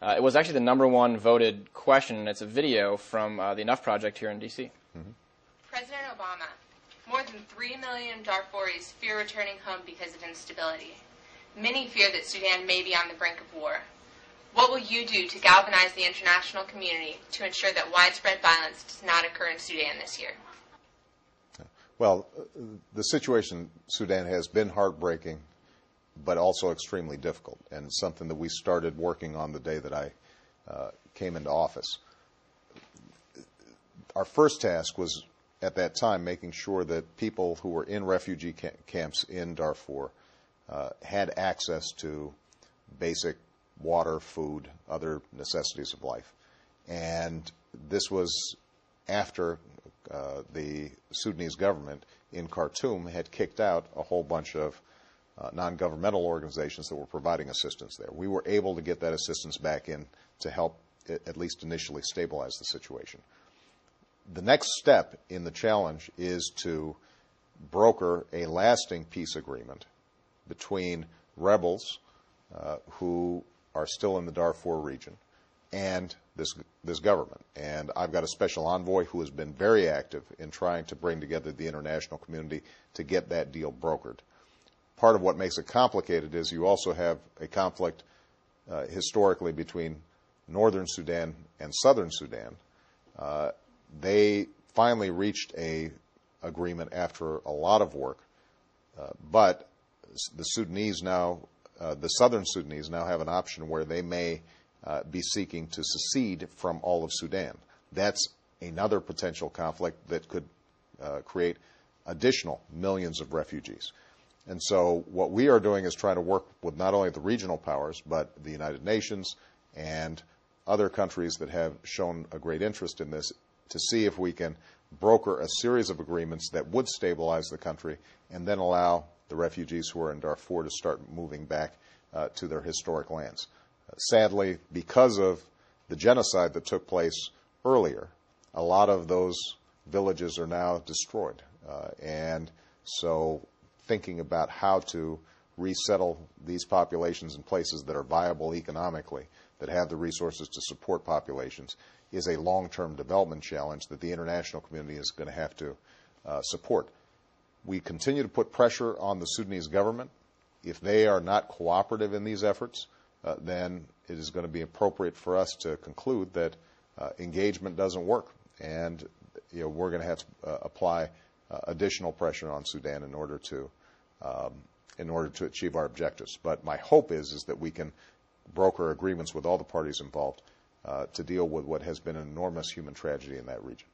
It was actually the #1 voted question, and it's a video from the Enough Project here in D.C. Mm-hmm. President Obama, more than 3 million Darfuris fear returning home because of instability. Many fear that Sudan may be on the brink of war. What will you do to galvanize the international community to ensure that widespread violence does not occur in Sudan this year? Well, the situation in Sudan has been heartbreaking, but also extremely difficult, and something that we started working on the day that I came into office. Our first task was, at that time, making sure that people who were in refugee camps in Darfur had access to basic water, food, other necessities of life. And this was after the Sudanese government in Khartoum had kicked out a whole bunch of non-governmental organizations that were providing assistance there. We were able to get that assistance back in to help at least initially stabilize the situation. The next step in the challenge is to broker a lasting peace agreement between rebels who are still in the Darfur region and this government. And I've got a special envoy who has been very active in trying to bring together the international community to get that deal brokered. Part of what makes it complicated is you also have a conflict historically between northern Sudan and southern Sudan. They finally reached an agreement after a lot of work, but the southern Sudanese now have an option where they may be seeking to secede from all of Sudan. That's another potential conflict that could create additional millions of refugees. And so what we are doing is trying to work with not only the regional powers, but the United Nations and other countries that have shown a great interest in this to see if we can broker a series of agreements that would stabilize the country and then allow the refugees who are in Darfur to start moving back to their historic lands. Sadly, because of the genocide that took place earlier, a lot of those villages are now destroyed. And so thinking about how to resettle these populations in places that are viable economically, that have the resources to support populations, is a long-term development challenge that the international community is going to have to support. We continue to put pressure on the Sudanese government. If they are not cooperative in these efforts, then it is going to be appropriate for us to conclude that engagement doesn't work, and we're going to have to apply additional pressure on Sudan in order to achieve our objectives. But my hope is that we can broker agreements with all the parties involved to deal with what has been an enormous human tragedy in that region.